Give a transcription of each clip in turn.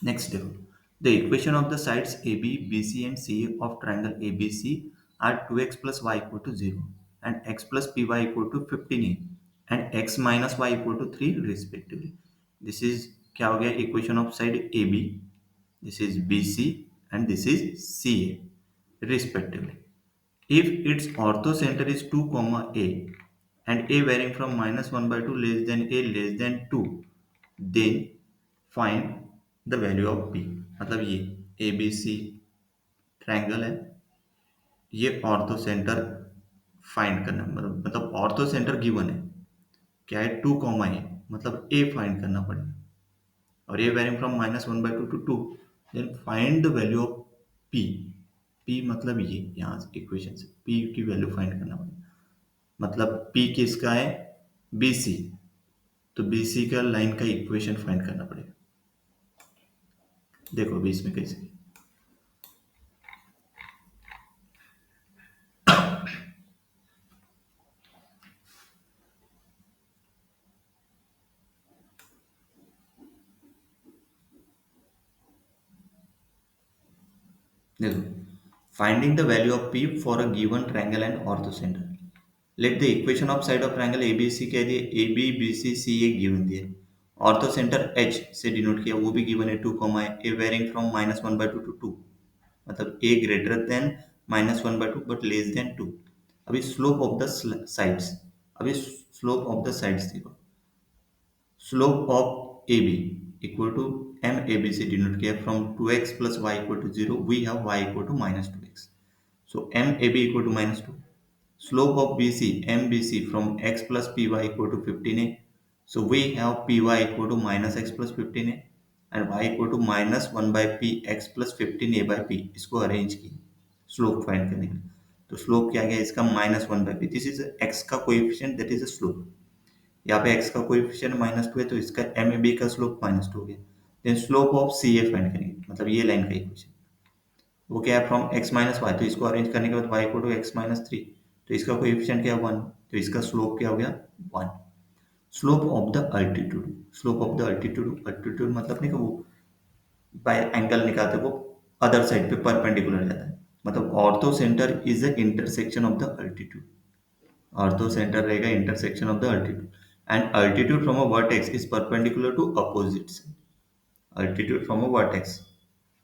Next देखो, the equation of the sides A B B C and C A of triangle A B C are 2x plus Y equal to 0 and x plus p y equal to 15a and x minus Y equal to 3 respectively. This is क्या हो गया, equation of side A B, this is BC and this is CA respectively. If its orthocenter is 2 comma A and A varying from minus 1 by 2 less than A less than 2, then find the value of P। मतलब ये ABC triangle है, ये ortho centre find करना, मतलब ortho centre given है, क्या है 2 comma ए, मतलब ए फाइंड करना पड़ेगा, और ये varying from minus one by two to two, then find the value of p. P मतलब ये यहाँ से इक्वेशन से पी की वैल्यू फाइंड करना पड़ेगा, मतलब पी किसका है, बी सी, तो बी सी का लाइन का इक्वेशन फाइंड करना पड़ेगा। देखो अभी इसमें कैसे, देखो, finding the value of P for a given triangle and orthocentre. Let the equation of side of triangle ABC कह दिए, A B B C C A given दिए, ऑर्थो सेंटर एच से डिनोट किया, वो भी गिवन है 2 comma A varying from minus one by two to two, मतलब A greater than minus one by two but less than two. अभी slope of the sides, अभी slope of the sides देखो, slope of A B equal to m A B से denote किया, from 2x plus Y equal to 0 we have y equal to minus 2x, so m a b equal to minus 2। Slope of BC, MBC from x plus py equal to 15a. So we have py equal to minus x plus 15a and y equal to minus 1 by p x plus 15a by p। इसको arrange की slope find करने के लिए, तो slope क्या गया इसका minus one by P, this is X का coefficient, that is a slope. यहाँ पे एक्स का कोएफिशिएंट माइनस टू है, तो इसका एम ए बी का स्लोप माइनस टू हो गया। Then slope of C A find करेंगे, मतलब ये लाइन का इक्वेशन, वो क्या है फ्रॉम x माइनस वाई, तो इसको अरेंज करने के बाद y equal to x minus three, तो इसका कोएफिशिएंट क्या है 1, तो इसका स्लोप क्या हो गया 1। Slope of the altitude, slope of the altitude, altitude मतलब नहीं कि वो बाय एंगल निकालते वो अदर साइड पे परपेंडिकुलर जाता है, मतलब orthocentre is the intersection of the altitude, orthocentre रहेगा intersection of the altitude, and altitude from a vertex is perpendicular to opposite side, altitude from a vertex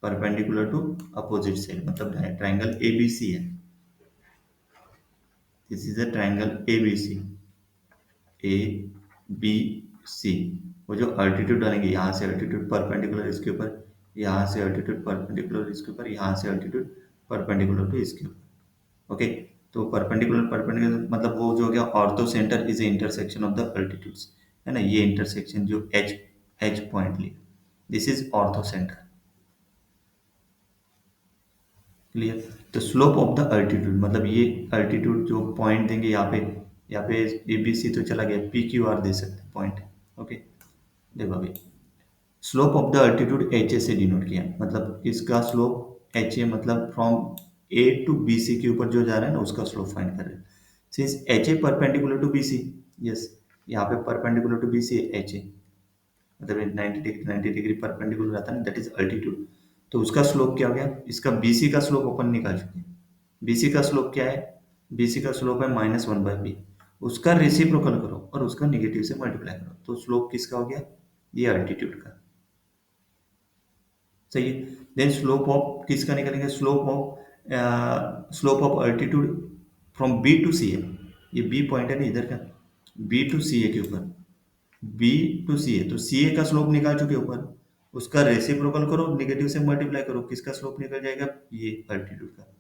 perpendicular to opposite side, मतलब triangle ABC है, this is a triangle ABC, A B C. वो जो altitude डालेंगे, यहाँ से altitude perpendicular इसके ऊपर, यहाँ से अल्टीट्यूड परपेंडिकुलर इसके ऊपर, यहाँ से अल्टीट्यूड परपेंडिकुलर टू इसके ऊपर। ओके, तो परपेंडिकुलर परपेंडिकुलर मतलब वो जो हो गया ortho centre is intersection of the altitudes, है ना, ये इंटरसेक्शन जो एच एच पॉइंट लिया, this is ortho centre. Clear, तो स्लोप ऑफ द अल्टीट्यूड मतलब ये अल्टीट्यूड जो पॉइंट देंगे यहाँ पे ए बी सी तो चला गया, पी क्यू आर दे सकते हैं पॉइंट। ओके, देखो अभी slope of the altitude H A से डिनोट किया, मतलब इसका स्लोप एच ए, मतलब from A to B C के ऊपर जो जा रहा है ना उसका स्लोप फाइंड कर रहे हैं, since H A perpendicular to B C, yes, यहाँ पे perpendicular to B C H A, मतलब 90 डिग्री परपेंडिकुलर रहता है ना, दैट इज अल्टीट्यूड। तो उसका स्लोप क्या हो गया, इसका बीसी का स्लोप अपन निकाल चुके हैं, बीसी का स्लोप क्या है, बीसी का स्लोप है माइनस वन बाई बी, उसका रेसिप्रोकल करो और उसका निगेटिव से मल्टीप्लाई करो, तो स्लोप किसका हो गया, ये अल्टीट्यूड का, सही है। देन स्लोप ऑफ किसका निकालेंगे, slope of altitude from B to C A, ये बी पॉइंट है ना इधर का, बी टू सी ए के ऊपर, बी टू सी ए, तो सी ए का स्लोप निकाल चुके ऊपर, उसका रेसिप्रोकल करो, निगेटिव से मल्टीप्लाई करो, किसका स्लोप निकल जाएगा, ये अल्टीट्यूड का,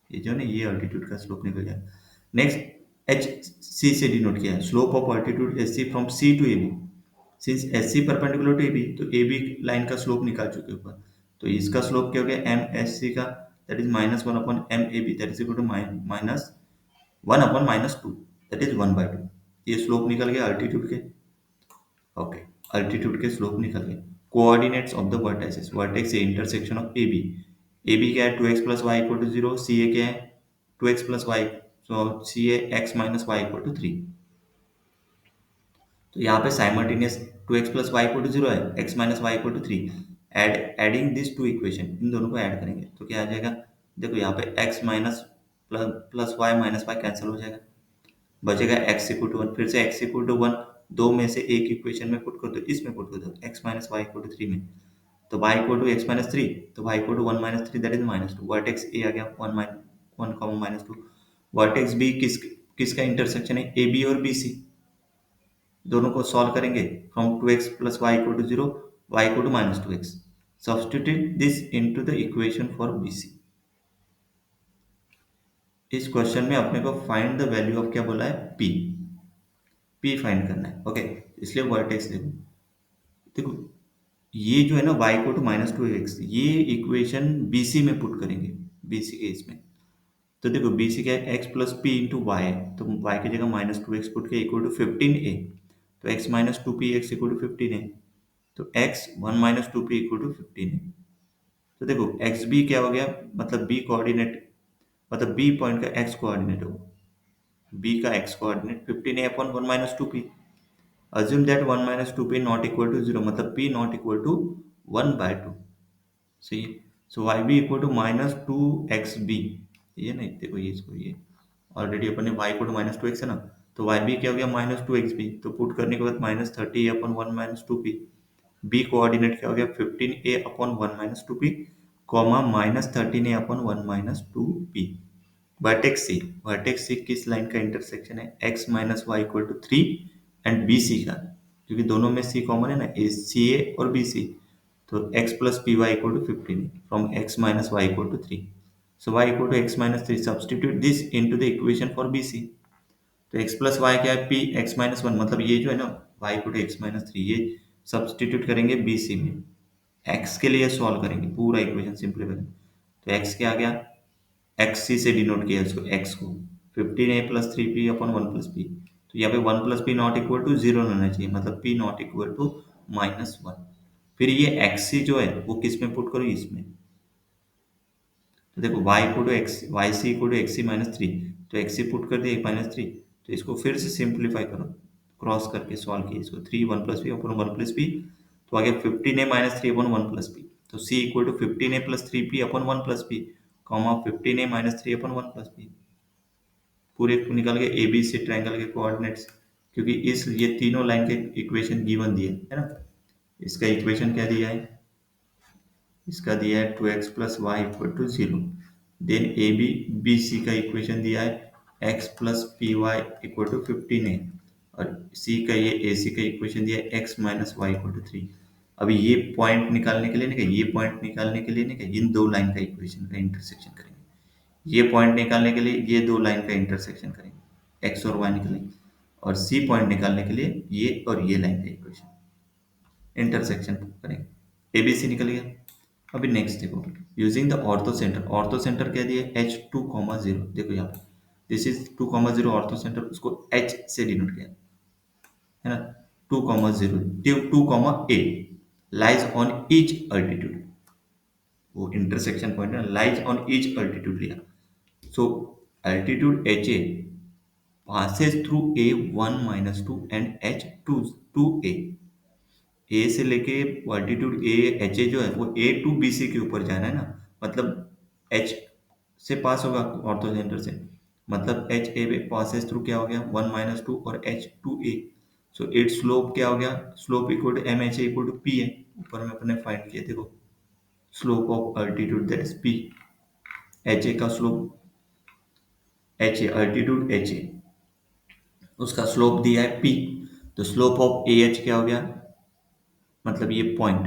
ये जो ना ये अल्टीट्यूड का स्लोप निकल जाएगा। नेक्स्ट एच सी से डिनोट किया है, slope of altitude H C from C to A B, since H C perpendicular to A B, तो ए बी लाइन का स्लोप निकाल चुके ऊपर, तो इसका स्लोप क्या हो गया एम एच सी का, that is minus one upon M A B, that is equal to minus one upon minus two, that is one by two, ये स्लोप निकल गया अल्टीट्यूड के। ओके, अल्टीट्यूड के स्लोप निकल गए। Coordinates of the vertexes, vertex से intersection of A B, A B क्या है 2x plus Y equal to zero, C A क्या है 2x plus Y, so C A X minus Y equal to three, तो यहाँ पे simultaneous 2x plus Y equal to zero है, x minus Y equal to three, adding this to equation, इन दोनों को add करेंगे तो क्या आ जाएगा। देखो यहाँ पे x minus plus plus y minus y cancel हो जाएगा, बचेगा x इक्वल टू वन। फिर से x इक्वल टू वन दो में से एक इक्वेशन में पुट कर दो, इसमें पुट कर दो x minus Y equal to three में, तो y equal to x minus three, तो y equal to one minus three that is minus two. Vertex A आ गया one minus one comma minus two. Vertex B किसका intersection है, A B और B C. दोनों को solve करेंगे, from two x plus Y equal to zero, y equal to minus two x. Substitute this into the equation for B C. इस question में अपने को फाइंड द वैल्यू ऑफ क्या बोला है, पी। पी फाइंड करना है, ओके। इसलिए वर्टेक्स देखो, देखो ये जो है ना y को टू माइनस टू एक्स, ये इक्वेशन BC में पुट करेंगे, BC के इसमें। तो देखो BC क्या है, x plus p into y है, तो y की जगह माइनस टू एक्स पुट किया इक्वल टू 15a, तो x minus two p x equal to 15a, तो x one minus two p equal to 15a। तो देखो एक्स बी क्या हो गया, मतलब b कोऑर्डिनेट, मतलब b पॉइंट का x कोऑर्डिनेट हो, b का x coordinate 15a upon one minus two P. Assume that 1 minus 2p not equal to 0, मतलब p not equal to 1 by 2। सही है। So Y B equal to minus two X B, ये नहीं, देखो ये इसको, ये ऑलरेडी अपन ने Y equal to minus two X है ना, तो वाई बी क्या हो गया माइनस टू एक्स बी, तो पुट करने के बाद माइनस थर्टी अपन one minus two P. B coordinate क्या हो गया 15a upon one minus two P, comma minus thirteen A upon one minus two P. Vertex C, vertex C किस line का इंटरसेक्शन है, x minus Y equal to three and B C का, क्योंकि दोनों में c कॉमन है ना, ए सी ए और बी सी। तो x plus p y equal to fifteen from x minus Y equal to three. So y equal to x minus three, substitute this into the equation for B C. तो x plus Y क्या है, p x minus one, मतलब ये जो है ना y equal to x minus three, ये substitute करेंगे बी सी में, x के लिए सॉल्व करेंगे, पूरा इक्वेशन सिंपलीफाई करेंगे। तो x क्या आ गया, एक्स सी से डिनोट किया उसको, एक्स को 15a plus three P upon one plus P. तो यहाँ पे one plus p not equal to zero होना चाहिए, मतलब p not equal to minus one. फिर ये एक्स सी जो है वो किस में पुट करो, इसमें। तो देखो y equal to x, y C equal to x C minus three, तो एक्स सी पुट कर दिया माइनस थ्री, तो इसको फिर से सिंप्लीफाई करो, क्रॉस करके सॉल्व किया इसको, three one plus P upon one plus P, तो आगे fifteen A minus three upon one plus P, तो C equal to fifteen A plus three P upon one plus P, comma fifteen A minus three upon one plus P. पूरे निकल गए A B C triangle के coordinates, क्योंकि इस ये तीनों line के इक्वेशन गिवन दिए है ना। इसका इक्वेशन क्या दिया है, इसका दिया है two x plus Y equal to zero. Then A B B C का इक्वेशन दिया है x plus p y equal to fifteen है, और सी का ये ए सी का इक्वेशन दिया है x minus Y equal to three. अभी ये पॉइंट निकालने के लिए नहीं, ये पॉइंट निकालने के लिए नहीं, इन दो लाइन का इक्वेशन का इंटरसेक्शन करेंगे। ये पॉइंट निकालने के लिए ये दो लाइन का इंटरसेक्शन करेंगे, एक्स और वाई निकलेंगे, और सी पॉइंट निकालने के लिए ये और ये लाइन का इक्वेशन इंटरसेक्शन करेंगे, एबीसी निकल गया। अभी नेक्स्ट देखो, using the ortho centre, ortho centre क्या दिया एच टू कॉमा जीरो, देखो यहाँ पे this is two comma zero ortho centre, उसको एच से डिनोट किया है ना, two comma zero, two comma A lies on each altitude, वो इंटरसेक्शन पॉइंट है, लाइज ऑन ईच अल्टीट्यूड लिया। So altitude HA passes through A1 minus 2 and H2 to A। A से लेके altitude A HA जो है वो A to BC के ऊपर जाना है ना, मतलब H से पास होगा ऑर्थो सेंटर से, मतलब एच ए पे पासेस थ्रू क्या हो गया वन माइनस टू और H two A. So it slope क्या हो गया, slope equal to M H A equal to P है, ऊपर में अपने फाइंड किया, देखो slope of altitude that is P, H A का slope, H A altitude H A, उसका स्लोप दिया है p, तो स्लोप ऑफ ए एच क्या हो गया, मतलब ये पॉइंट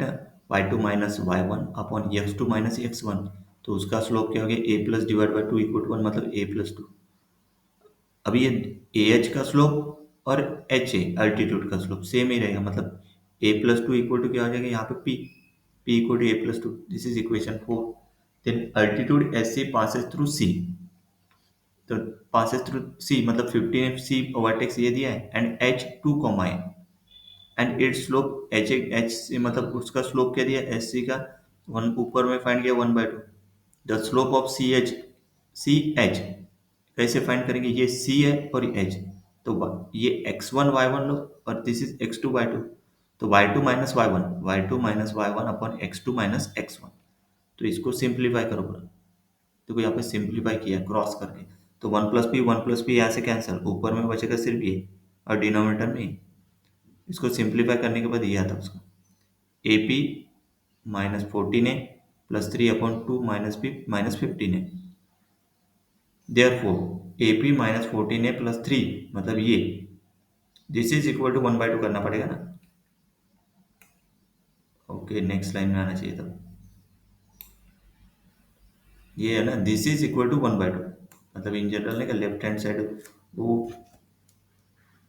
है Y two minus Y one upon X two minus X one, तो उसका स्लोप क्या हो गया A plus divide by two equal to one, मतलब ए प्लस टू। अभी ये ए एच का स्लोप और एच ए अल्टीट्यूड का स्लोप सेम ही रहेगा, मतलब A plus two equal to क्या हो जाएगा यहाँ पे P equal to A plus two, this is equation four. Then altitude S C passes through C, तो पासेस थ्रू सी मतलब 15 सी वर्टेक्स ये दिया है एंड एच टू कॉमा है, and it slope H C, मतलब उसका स्लोप क्या दिया एस सी का, वन ऊपर में फाइंड किया one by two. The slope of C H कैसे फाइंड करेंगे, ये सी है और एच, तो ये एक्स वन वाई वन लो और this is x two y two, तो y2 - y1 upon x2 - x1। तो इसको सिंप्लीफाई करो पूरा। देखो यहाँ पे सिंप्लीफाई किया क्रॉस करके, तो 1 + p यहाँ से कैंसिल, ऊपर में बचेगा सिर्फ ये और डिनोमिनेटर में ये। इसको सिंप्लीफाई करने के बाद ये आता है उसका AP -14a + 3/2 - p -15a। Therefore AP -14a + 3 मतलब ये, दिस इज इक्वल टू 1/2 करना पड़ेगा ना। ओके, नेक्स्ट लाइन में आना चाहिए था, ये है ना, दिस इज इक्वल टू 1/2। मतलब इन जनरल ने लेफ्ट हैंड साइड वो,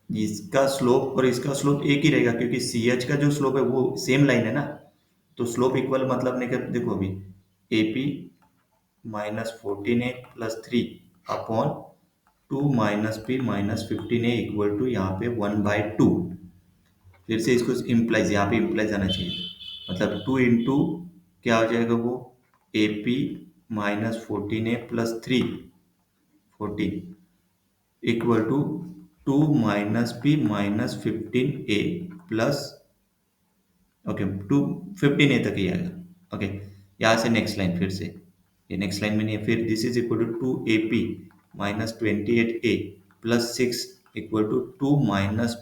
इसका स्लोप और इसका स्लोप एक ही रहेगा, क्योंकि सी एच का जो स्लोप है वो सेम लाइन है ना। तो स्लोप इक्वल मतलब नहीं कर, देखो अभी AP -14a + 3 upon 2 - p -15a equal to यहाँ पे 1/2। फिर से इसको इम्प्लाइज, यहाँ पे इम्प्लाइज आना चाहिए, मतलब 2 इंटू क्या हो जाएगा वो, AP -14a + 3 14 equal to 2 - p -15a plus, okay 2 15a तक ही आएगा। ओके, यहाँ से नेक्स्ट लाइन फिर से, ये नेक्स्ट लाइन में नहीं है, फिर this is equal to 2AP -28a + 6 equal to 2 -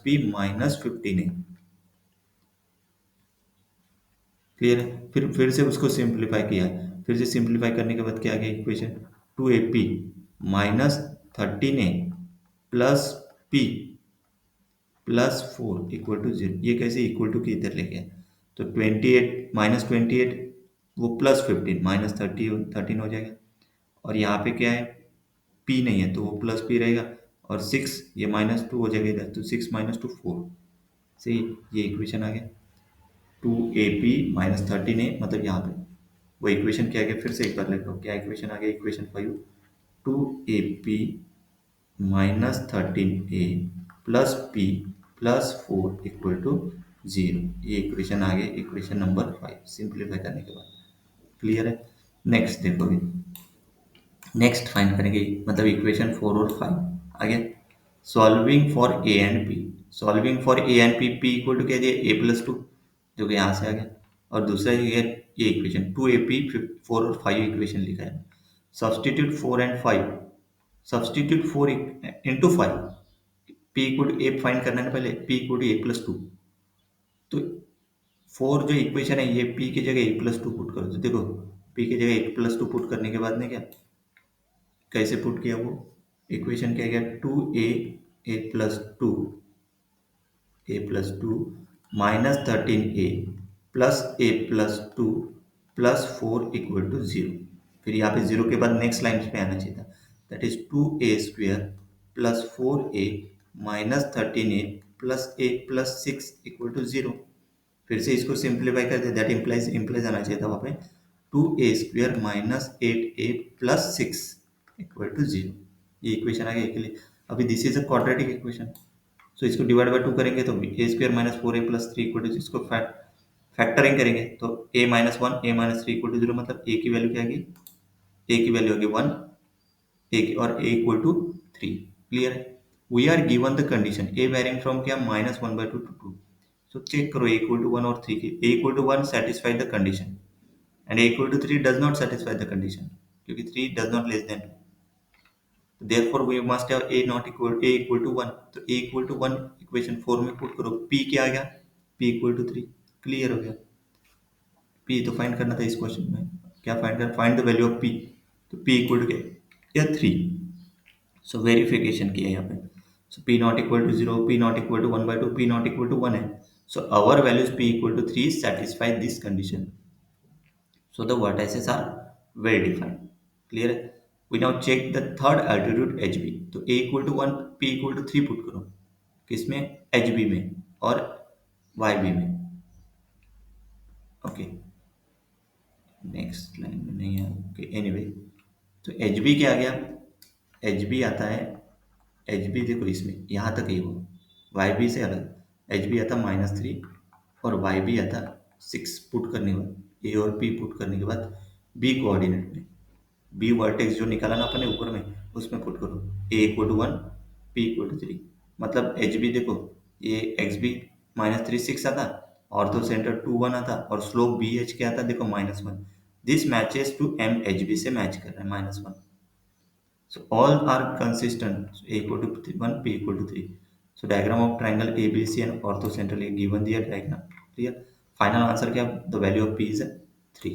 p -15a। Clear है। फिर से उसको सिंप्लीफाई किया, फिर से सिंप्लीफाई करने के बाद क्या आ गया equation, 2AP -13a plus p +4 equal to 0। ये कैसे इक्वल टू के इधर लेके आए, तो 28 -28 वो +15 -13 हो जाएगा, और यहाँ पे क्या है, p नहीं है तो वो +p रहेगा, और 6 ये -2 हो जाएगा इधर, तो 6 - 2 4। सही, ये इक्वेशन आ गया 2AP -13a, मतलब यहाँ पे वो इक्वेशन क्या आ गया, फिर से एक बार लिख लो, क्या इक्वेशन आ गया, equation 5, 2AP -13a plus p +4 equal to 0। ये इक्वेशन आ गई, इक्वेशन नंबर 5 सिंप्लीफाई करने के बाद। क्लियर है। नेक्स्ट देखो अभी, नेक्स्ट फाइंड करेंगे, मतलब इक्वेशन 4 और 5 आ गया। Solving for a and p, solving for a and p equal to क्या दिया, a + 2, जो कि यहाँ से आ गया, और दूसरा ये इक्वेशन 2AP 4 और 5 इक्वेशन लिखा है। Substitute 4 and 5, substitute 4 into 5, p equal to a find करना है ना पहले, p इक्वल टू a + 2, तो 4 जो इक्वेशन है ये p की जगह a + 2 पुट करो, तो देखो p की जगह a + 2 पुट करने के बाद में क्या, कैसे पुट किया वो इक्वेशन क्या गया, 2a + 2 -13a +a + 2 +4 equal to 0। फिर यहाँ पे 0 के बाद नेक्स्ट लाइन पे आना चाहिए था, that is 2a² + 4a -13a + a + 6 equal to 0। फिर से इसको सिंप्लीफाई कर दे, दैट इम्प्लाइज आना चाहिए था वहाँ पे 2a² -8a + 6 इक्वल टू 0। ये इक्वेशन आ गया के लिए। अभी this is a quadratic equation, so इसको डिवाइड बाय 2 करेंगे तो a² - 4a + 3 इक्वल टू, इसको फैक्टरिंग करेंगे तो a-1 a-3 इक्वल टू 0, मतलब a की वैल्यू क्या आएगी, a की वैल्यू होगी 1, और a इक्वल टू 3। क्लियर है। We are given the condition a varying from क्या -1/2 टू 2। सो चेक करो a इक्वल टू 1 और 3 की, a equal to 1 satisfy the condition and a equal to 3 does not satisfy the condition, क्योंकि 3 does not less than 2। Therefore we must have a equal to 1, तो a equal to 1 equation 4 में put करो, p क्या आ गया, p equal to 3। Clear हो गया। p तो फाइंड करना था इस क्वेश्चन में, क्या फाइंड कर, find the value of p, तो p इक्वल टू क्या, 3। सो वेरिफिकेशन किया यहाँ पे, so p not equal to 0, p not equal to 1/2, p not equal to 1 है, so our values p equal to 3 satisfy this condition, so the vertices are well defined। Clear है। we now check the third altitude hb, तो a equal to 1 p equal to 3 put करो, किसमें, hb में और yb में। Okay, next line में नहीं है, ओके एनीवे, तो hb क्या आ गया, hb आता है, hb देखो इसमें यहाँ तक ही वो yb से अलग, hb आता -3 और yb आता 6 पुट करने के बाद, a और p पुट करने के बाद b कोऑर्डिनेट में, बी वर्टेक्स जो निकाला ना अपने ऊपर में उसमें पुट करो, a equal to 1 p equal to 3, मतलब एच बी देखो, ये एक्स बी -3 6 आता, ऑर्थो सेंटर 2 1 था और स्लोप बी एच क्या था देखो -1। This matches to M H B से मैच कर रहा है -1। So all are consistent. So A equal to 1, P equal to 3. So diagram of triangle ABC and orthocentral given the diagram. Clear? Final answer क्या? The value of P is 3.